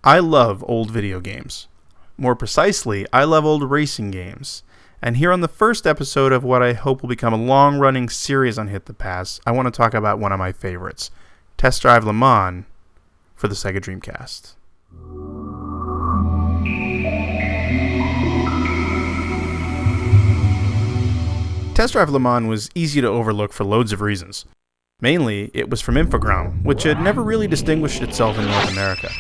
I love old video games. More precisely, I love old racing games. And here on the first episode of what I hope will become a long-running series on Hit the Pass, I want to talk about one of my favorites, Test Drive Le Mans for the Sega Dreamcast. Test Drive Le Mans was easy to overlook for loads of reasons. Mainly, it was from Infogrames, which had never really distinguished itself in North America.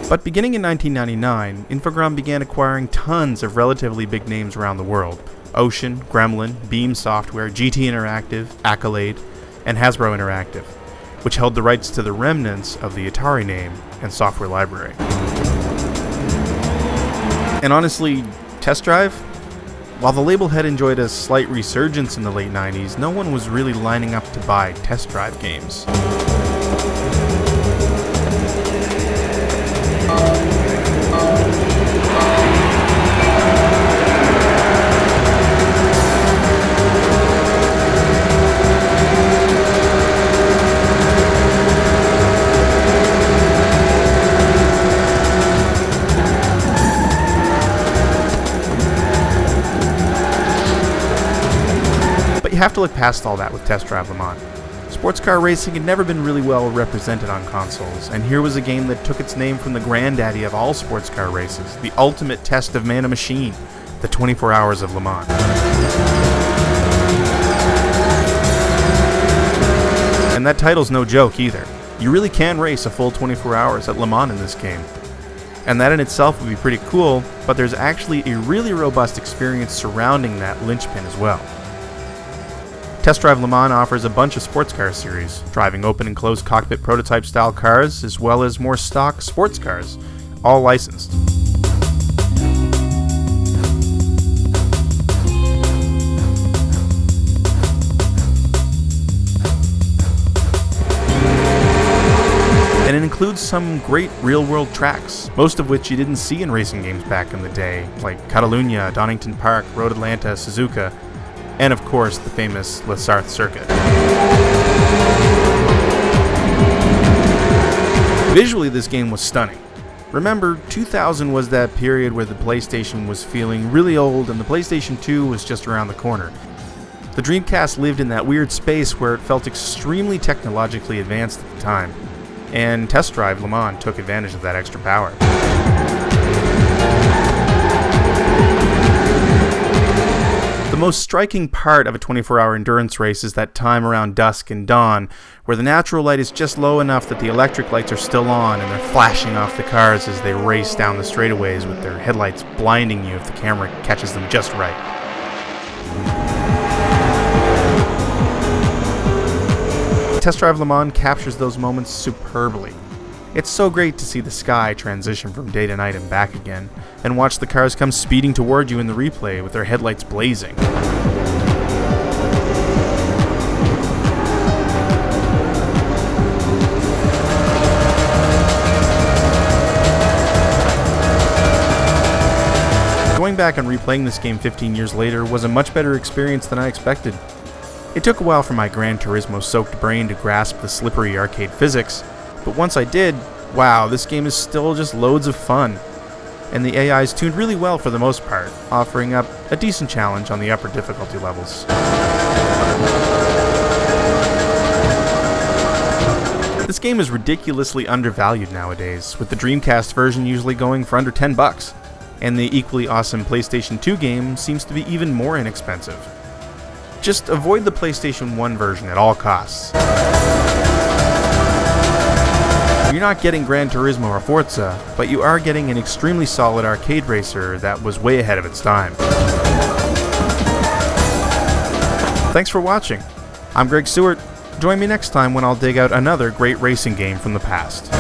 But beginning in 1999, Infogrames began acquiring tons of relatively big names around the world. Ocean, Gremlin, Beam Software, GT Interactive, Accolade, and Hasbro Interactive, which held the rights to the remnants of the Atari name and software library. And honestly, Test Drive? While the label had enjoyed a slight resurgence in the late 90s, no one was really lining up to buy Test Drive games. You have to look past all that with Test Drive Le Mans. Sports car racing had never been really well represented on consoles, and here was a game that took its name from the granddaddy of all sports car races, the ultimate test of man and machine, the 24 Hours of Le Mans. And that title's no joke either. You really can race a full 24 hours at Le Mans in this game. And that in itself would be pretty cool, but there's actually a really robust experience surrounding that linchpin as well. Test Drive Le Mans offers a bunch of sports car series, driving open and closed cockpit prototype style cars, as well as more stock sports cars, all licensed. And it includes some great real-world tracks, most of which you didn't see in racing games back in the day, like Catalunya, Donington Park, Road Atlanta, Suzuka, and of course the famous Le Sarthe circuit. Visually, this game was stunning. Remember, 2000 was that period where the PlayStation was feeling really old and the PlayStation 2 was just around the corner. The Dreamcast lived in that weird space where it felt extremely technologically advanced at the time, and Test Drive Le Mans took advantage of that extra power. The most striking part of a 24-hour endurance race is that time around dusk and dawn, where the natural light is just low enough that the electric lights are still on and they're flashing off the cars as they race down the straightaways with their headlights blinding you if the camera catches them just right. Test Drive Le Mans captures those moments superbly. It's so great to see the sky transition from day to night and back again, and watch the cars come speeding toward you in the replay with their headlights blazing. Going back and replaying this game 15 years later was a much better experience than I expected. It took a while for my Gran Turismo-soaked brain to grasp the slippery arcade physics, but once I did, wow, this game is still just loads of fun. And the AI is tuned really well for the most part, offering up a decent challenge on the upper difficulty levels. This game is ridiculously undervalued nowadays, with the Dreamcast version usually going for under $10, and the equally awesome PlayStation 2 game seems to be even more inexpensive. Just avoid the PlayStation 1 version at all costs. You're not getting Gran Turismo or Forza, but you are getting an extremely solid arcade racer that was way ahead of its time. Thanks for watching. I'm Greg Stewart. Join me next time when I'll dig out another great racing game from the past.